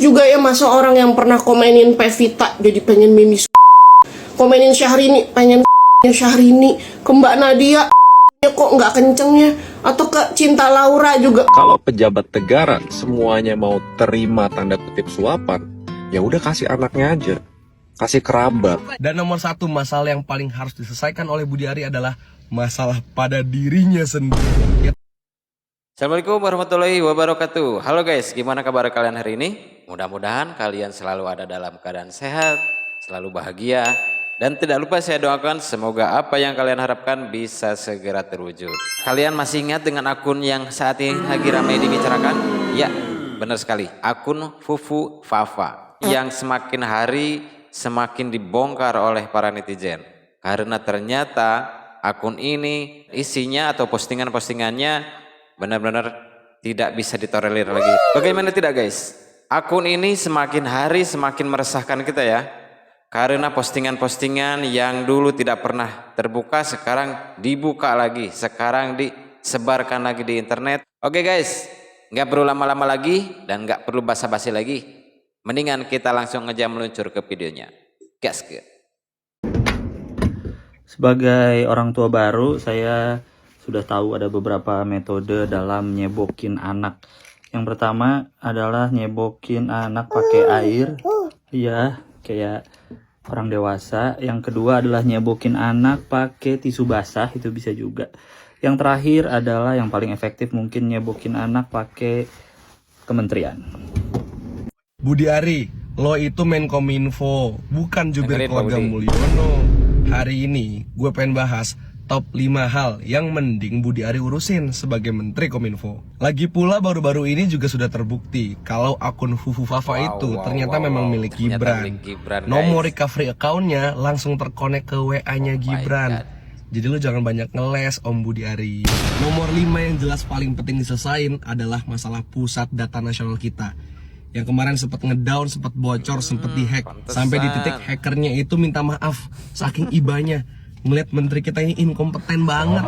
juga ya, masa orang yang pernah komenin Pevita jadi pengen mimis, komenin Syahrini pengen Syahrini, ke Mbak Nadia kok nggak kencengnya, atau ke Cinta Laura juga. Kalau pejabat negara semuanya mau terima tanda kutip suapan, ya udah kasih anaknya aja, kasih kerabat. Dan nomor satu masalah yang paling harus diselesaikan oleh Budi Ari adalah masalah pada dirinya sendiri. Assalamualaikum warahmatullahi wabarakatuh. Halo guys, gimana kabar kalian hari ini? Mudah-mudahan kalian selalu ada dalam keadaan sehat, selalu bahagia, dan tidak lupa saya doakan semoga apa yang kalian harapkan bisa segera terwujud. Kalian masih ingat dengan akun yang saat ini lagi ramai dibicarakan? Ya, benar sekali, akun Fufu Fafa yang semakin hari semakin dibongkar oleh para netizen. Karena ternyata akun ini isinya atau postingan-postingannya benar-benar tidak bisa ditolerir lagi. Bagaimana tidak guys? Akun ini semakin hari semakin meresahkan kita ya. Karena postingan-postingan yang dulu tidak pernah terbuka sekarang dibuka lagi. Sekarang disebarkan lagi di internet. Oke guys, nggak perlu lama-lama lagi dan nggak perlu basa-basi lagi. Mendingan kita langsung aja meluncur ke videonya. Gas ke. Sebagai orang tua baru, saya sudah tahu ada beberapa metode dalam nyebokin anak. Yang pertama adalah nyebokin anak pakai air, ya kayak orang dewasa. Yang kedua adalah nyebokin anak pakai tisu basah, itu bisa juga. Yang terakhir adalah yang paling efektif mungkin nyebokin anak pakai kementerian. Budi Ari, lo itu Menkominfo, bukan jubir Dengerin, keluarga Pak Budi. Mulyono. Hari ini gue pengen bahas top 5 hal yang mending Budi Ari urusin sebagai Menteri Kominfo. Lagi pula baru-baru ini juga sudah terbukti kalau akun Fufu Fafa itu ternyata memang milik Ternyata Gibran. milik Gibran, guys. Nomor recovery account-nya langsung terkonek ke WA-nya Oh my Gibran. God. Jadi lu jangan banyak ngeles Om Budi Ari. Nomor 5 yang jelas paling penting diselesain adalah masalah pusat data nasional kita. Yang kemarin sempat ngedown, sempat bocor, sempat dihack. pantesan. Sampai di titik hackernya itu minta maaf saking ibanya. Melihat menteri kita ini inkompeten banget.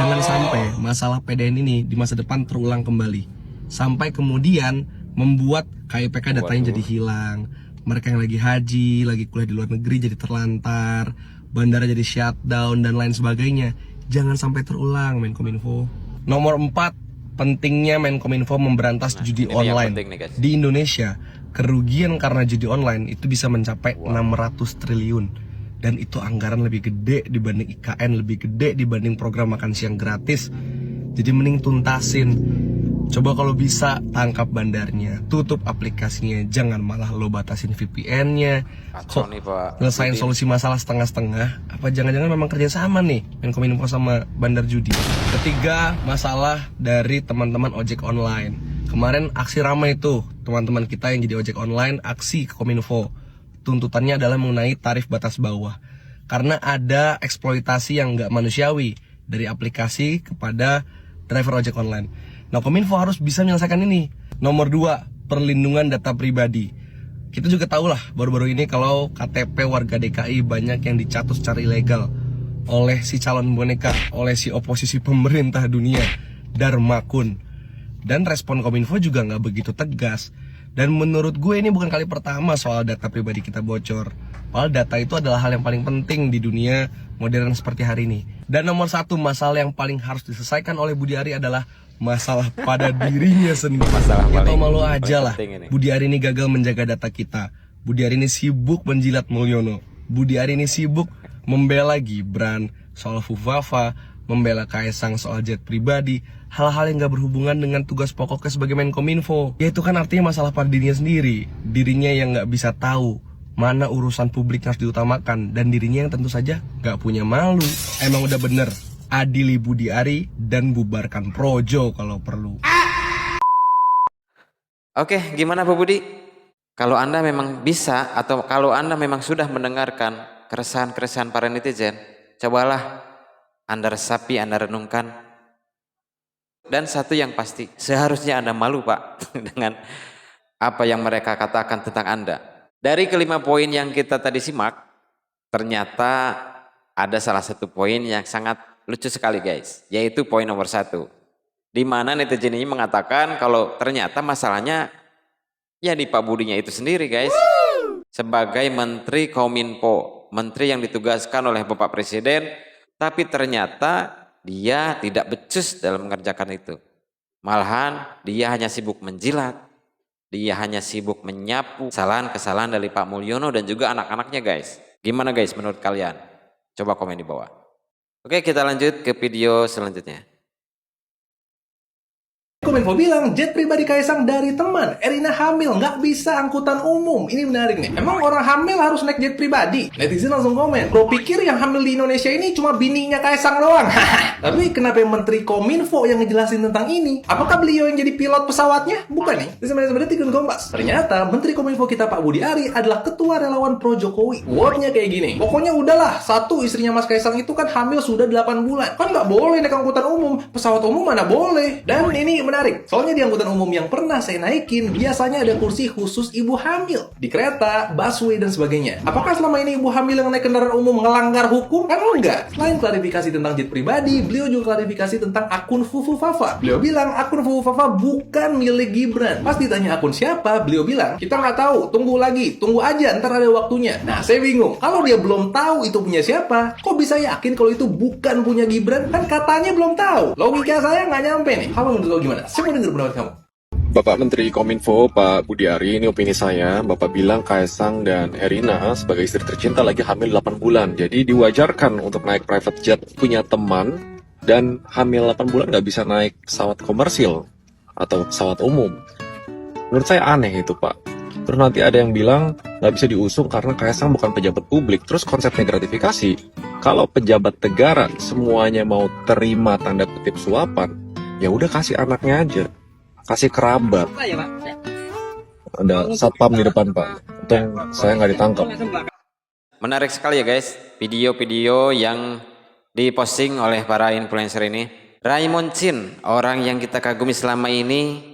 Jangan sampai masalah PDN ini di masa depan terulang kembali. Sampai kemudian membuat KIPK datanya jadi hilang. Mereka yang lagi haji, lagi kuliah di luar negeri jadi terlantar. Bandara jadi shutdown dan lain sebagainya. Jangan sampai terulang Menkominfo. Nomor 4, pentingnya Menkominfo memberantas judi ini yang online. penting nih, guys. Di Indonesia, kerugian karena judi online itu bisa mencapai 600 triliun. Dan itu anggaran lebih gede dibanding IKN, lebih gede dibanding program makan siang gratis. Jadi mending tuntasin. Coba kalau bisa tangkap bandarnya, tutup aplikasinya, jangan malah lo batasin VPN-nya. Kacau Kok nih, Pak. ngelesain Budi. solusi masalah setengah-setengah? Apa jangan-jangan memang kerjasama nih Menkominfo sama bandar judi? Ketiga, masalah dari teman-teman ojek online. Kemarin aksi ramai tuh teman-teman kita yang jadi ojek online aksi ke Kominfo. Tuntutannya adalah mengenai tarif batas bawah. Karena ada eksploitasi yang nggak manusiawi dari aplikasi kepada driver ojek online. Nah, Kominfo harus bisa menyelesaikan ini. Nomor 2, perlindungan data pribadi. Kita juga tahu lah baru-baru ini kalau KTP warga DKI banyak yang dicatat secara ilegal oleh si calon boneka, oleh si oposisi pemerintah dunia, Darmakun. Dan respon Kominfo juga nggak begitu tegas. Dan menurut gue ini bukan kali pertama soal data pribadi kita bocor. Padahal data itu adalah hal yang paling penting di dunia modern seperti hari ini. Dan nomor 1, masalah yang paling harus diselesaikan oleh Budi Ari adalah masalah pada dirinya sendiri. Masalah Ya tau paling- malu paling aja lah. penting ini. Budi Ari ini gagal menjaga data kita. Budi Ari ini sibuk menjilat Mulyono. Budi Ari ini sibuk membela Gibran soal Fufafa, membela Kaisang soal jet pribadi, hal-hal yang gak berhubungan dengan tugas pokoknya sebagai Menkominfo. Ya itu kan artinya masalah pada dirinya sendiri. Dirinya yang gak bisa tahu mana urusan publik harus diutamakan, dan dirinya yang tentu saja gak punya malu. Emang udah bener, adili Budi Ari dan bubarkan Projo kalau perlu. Oke, gimana Pak Budi? Kalau Anda memang bisa atau kalau Anda memang sudah mendengarkan keresahan-keresahan para netizen, cobalah Anda resapi, Anda renungkan. Dan satu yang pasti, seharusnya Anda malu Pak dengan apa yang mereka katakan tentang Anda. Dari kelima poin yang kita tadi simak, ternyata ada salah satu poin yang sangat lucu sekali guys, yaitu poin nomor 1. Di mana netizen ini mengatakan kalau ternyata masalahnya Ya di Pak Budinya itu sendiri guys. Sebagai Menteri Kominfo, menteri yang ditugaskan oleh Bapak Presiden, tapi ternyata dia tidak becus dalam mengerjakan itu. Malahan dia hanya sibuk menjilat, dia hanya sibuk menyapu kesalahan-kesalahan dari Pak Mulyono dan juga anak-anaknya guys. Gimana guys menurut kalian? Coba komen di bawah. Oke, kita lanjut ke video selanjutnya. Kominfo bilang jet pribadi Kaisang dari teman. Erina hamil, nggak bisa angkutan umum. Ini menarik nih. Emang orang hamil harus naik jet pribadi? Netizen langsung komen. Lo pikir yang hamil di Indonesia ini cuma bininya Kaisang doang? Tapi kenapa Menteri Kominfo yang ngejelasin tentang ini? Apakah beliau yang jadi pilot pesawatnya? Bukan nih. Sebenarnya Tikun Kompas. Ternyata Menteri Kominfo kita Pak Budi Ari adalah ketua relawan pro Jokowi. Wordnya kayak gini. Pokoknya udahlah. Satu, istrinya Mas Kaisang itu kan hamil sudah 8 bulan. Kan nggak boleh naik angkutan umum. Pesawat umum mana boleh. Dan ini menarik, soalnya di angkutan umum yang pernah saya naikin biasanya ada kursi khusus ibu hamil. Di kereta, busway, dan sebagainya. Apakah selama ini ibu hamil yang naik kendaraan umum melanggar hukum? Kan enggak. Selain klarifikasi tentang jet pribadi, beliau juga klarifikasi tentang akun Fufu Fafa. Beliau bilang akun Fufu Fafa bukan milik Gibran. Pas ditanya akun siapa, beliau bilang kita nggak tahu, tunggu lagi, tunggu aja, ntar ada waktunya. Nah, saya bingung. Kalau dia belum tahu itu punya siapa, kok bisa yakin kalau itu bukan punya Gibran? Kan katanya belum tahu. Logika saya nggak nyampe nih. Kamu menurut lo gimana? Saya mau dengar pendapat kamu. Bapak Menteri Kominfo, Pak Budi Ari, ini opini saya. Bapak bilang Kaisang dan Erina sebagai istri tercinta lagi hamil 8 bulan. Jadi diwajarkan untuk naik private jet punya teman dan hamil 8 bulan nggak bisa naik pesawat komersil atau pesawat umum. Menurut saya aneh itu, Pak. Terus nanti ada yang bilang nggak bisa diusung karena Kaisang bukan pejabat publik. Terus konsepnya gratifikasi. Kalau pejabat negara semuanya mau terima tanda kutip suapan, ya udah kasih anaknya aja, kasih kerabat. Ada satpam di depan Pak, untung saya nggak ditangkap. Menarik sekali ya guys, video-video yang diposting oleh para influencer ini. Raymond Chin, orang yang kita kagumi selama ini,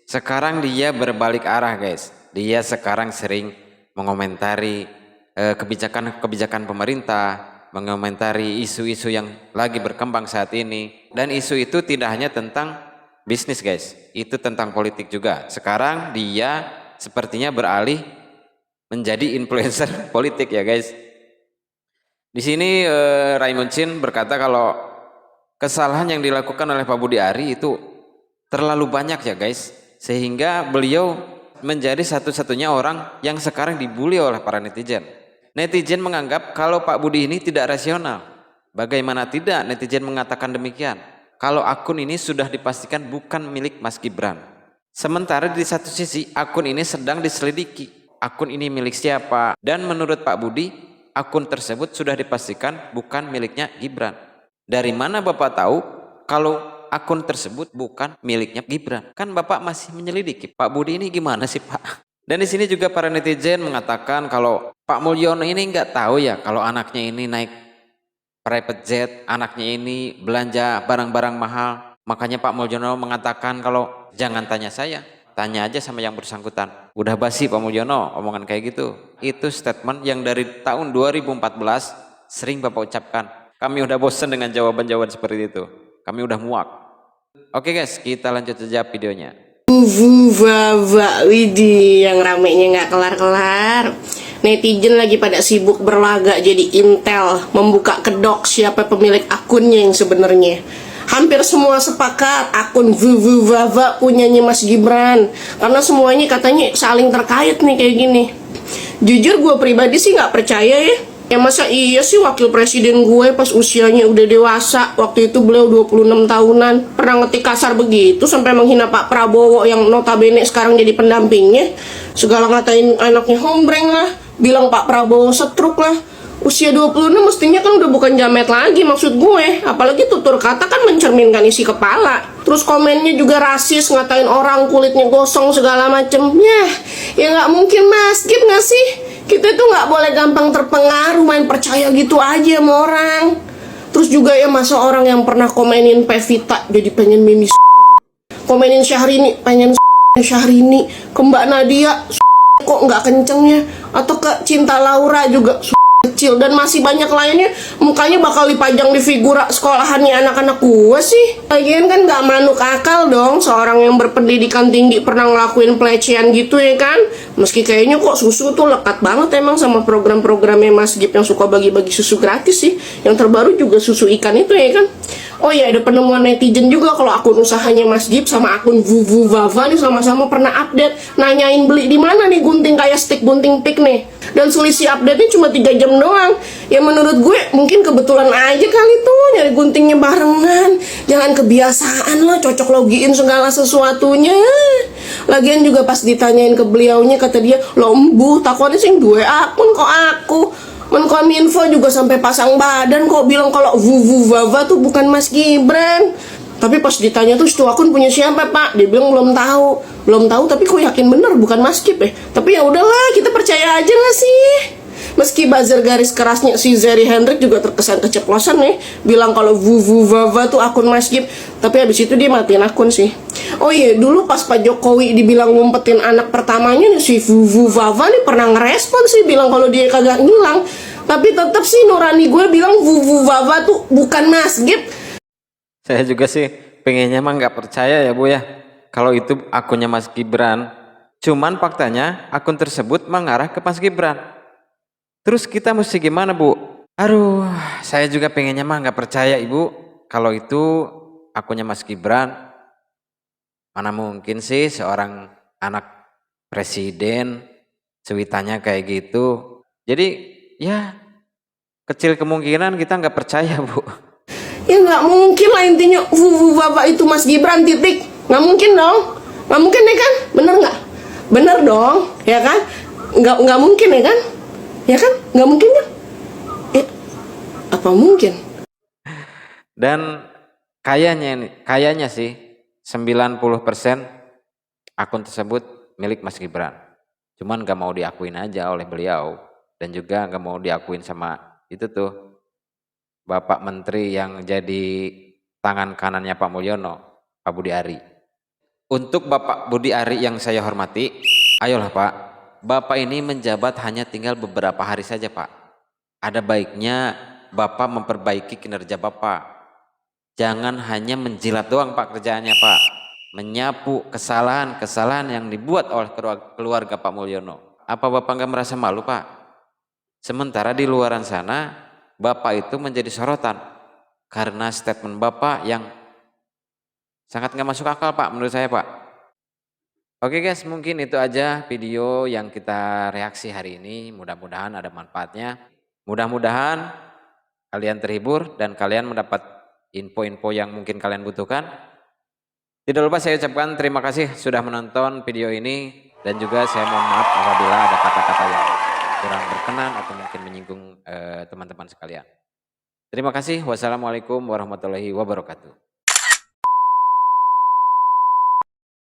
sekarang dia berbalik arah guys. Dia sekarang sering mengomentari kebijakan-kebijakan pemerintah, mengomentari isu-isu yang lagi berkembang saat ini. Dan isu itu tidak hanya tentang bisnis guys, itu tentang politik juga. Sekarang dia sepertinya beralih menjadi influencer politik ya guys. Di sini Raymond Chin berkata kalau kesalahan yang dilakukan oleh Pak Budi Ari itu terlalu banyak ya guys, sehingga beliau menjadi satu-satunya orang yang sekarang dibully oleh para netizen. Netizen menganggap kalau Pak Budi ini tidak rasional. Bagaimana tidak netizen mengatakan demikian? Kalau akun ini sudah dipastikan bukan milik Mas Gibran. Sementara di satu sisi akun ini sedang diselidiki. Akun ini milik siapa? Dan menurut Pak Budi, akun tersebut sudah dipastikan bukan miliknya Gibran. Dari mana Bapak tahu kalau akun tersebut bukan miliknya Gibran? Kan Bapak masih menyelidiki. Pak Budi ini gimana sih Pak? Dan di sini juga para netizen mengatakan kalau Pak Mulyono ini nggak tahu ya kalau anaknya ini naik private jet, anaknya ini belanja barang-barang mahal. Makanya Pak Mulyono mengatakan kalau jangan tanya saya, tanya aja sama yang bersangkutan. Udah basi Pak Mulyono omongan kayak gitu. Itu statement yang dari tahun 2014 sering Bapak ucapkan. Kami udah bosan dengan jawaban-jawaban seperti itu. Kami udah muak. Oke guys, kita lanjut saja videonya. Widih, yang ramenya nggak kelar-kelar. Netizen lagi pada sibuk berlagak jadi intel, membuka kedok siapa pemilik akunnya yang sebenarnya. Hampir semua sepakat akun Vava punyanya Mas Gibran, karena semuanya katanya saling terkait nih kayak gini. Jujur gue pribadi sih nggak percaya ya. Ya masa iya sih wakil presiden gue pas usianya udah dewasa, waktu itu beliau 26 tahunan, pernah ngetik kasar begitu sampai menghina Pak Prabowo yang notabene sekarang jadi pendampingnya. Segala ngatain anaknya hombreng lah, bilang Pak Prabowo setruk lah. Usia 26 mestinya kan udah bukan jamet lagi maksud gue. Apalagi tutur kata kan mencerminkan isi kepala. Terus komennya juga rasis, ngatain orang kulitnya gosong segala macem. Ya nggak mungkin Mas Gib nggak sih? Kita tuh nggak boleh gampang terpengaruh main percaya gitu aja sama orang. Terus juga ya masa orang yang pernah komenin Pevita jadi pengen mimi komenin Syahrini pengen Syahrini, ke Mbak Nadia kok nggak kencengnya, atau ke Cinta Laura juga kecil dan masih banyak lainnya, mukanya bakal dipajang di figura sekolahannya anak-anak gue sih. Lagian kan gak manuk akal dong seorang yang berpendidikan tinggi pernah ngelakuin pelecehan gitu ya kan. Meski kayaknya kok susu tuh lekat banget emang sama program-programnya Mas Gip yang suka bagi-bagi susu gratis sih. Yang terbaru juga susu ikan itu ya kan. Oh iya, ada penemuan netizen juga kalau akun usahanya Mas Gip sama akun Vuvu Vava nih sama-sama pernah update nanyain beli di mana nih gunting kayak stick gunting pik nih. Dan selisih update-nya cuma 3 jam doang. Ya menurut gue mungkin kebetulan aja kali tuh nyari guntingnya barengan. Jangan kebiasaan lah cocok logiin segala sesuatunya. Lagian juga pas ditanyain ke beliaunya kata dia, "Lo embuh, takutnya sing duwe akun kok aku." Menkominfo juga sampai pasang badan kok bilang kalau Vuvu Vava tuh bukan Mas Gibran. Tapi pas ditanya tuh itu akun punya siapa pak, dia bilang belum tahu. Belum tahu tapi kok yakin bener bukan Mas Gib ya. Tapi ya udahlah, kita percaya aja gak sih. Meski buzzer garis kerasnya si Zeri Hendrik juga terkesan keceplosan nih, bilang kalau Vuvu Vava tuh akun Mas Gib. Tapi habis itu dia matiin akun sih. Oh iya, dulu pas Pak Jokowi dibilang ngumpetin anak pertamanya nih, si Vuvu Vava nih pernah ngerespon sih bilang kalau dia kagak ngilang. Tapi tetap sih nurani gue bilang Vuvu Vava tuh bukan Mas Gib. Saya juga sih pengennya mah nggak percaya ya Bu ya, kalau itu akunnya Mas Gibran. Cuman faktanya akun tersebut mengarah ke Mas Gibran. Terus kita mesti gimana Bu? Aduh, saya juga pengennya mah nggak percaya Ibu kalau itu akunnya Mas Gibran. Mana mungkin sih seorang anak presiden ceritanya kayak gitu. Jadi ya kecil kemungkinan kita nggak percaya Bu. Ya nggak mungkin lah intinya Vuvu Vava itu Mas Gibran titik. Nggak mungkin dong. Nggak mungkin ya kan? Bener nggak? Bener dong, ya kan? Nggak mungkin ya kan? Ya kan? Nggak mungkin kan? Apa mungkin? Dan kayaknya sih 90% akun tersebut milik Mas Gibran. Cuman gak mau diakuin aja oleh beliau. Dan juga gak mau diakuin sama itu tuh Bapak Menteri yang jadi tangan kanannya Pak Mulyono, Pak Budi Ari. Untuk Bapak Budi Ari yang saya hormati, ayolah Pak, Bapak ini menjabat hanya tinggal beberapa hari saja Pak. Ada baiknya Bapak memperbaiki kinerja Bapak. Jangan hanya menjilat doang Pak kerjaannya Pak. Menyapu kesalahan-kesalahan yang dibuat oleh keluarga Pak Mulyono. Apa Bapak nggak merasa malu Pak? Sementara di luaran sana Bapak itu menjadi sorotan karena statement Bapak yang sangat nggak masuk akal Pak menurut saya Pak. Oke guys, mungkin itu aja video yang kita reaksi hari ini. Mudah-mudahan ada manfaatnya. Mudah-mudahan kalian terhibur dan kalian mendapat info-info yang mungkin kalian butuhkan. Tidak lupa saya ucapkan terima kasih sudah menonton video ini. Dan juga saya mohon maaf apabila ada kata-kata yang kurang berkenan atau mungkin menyinggung teman-teman sekalian. Terima kasih. Wassalamualaikum warahmatullahi wabarakatuh.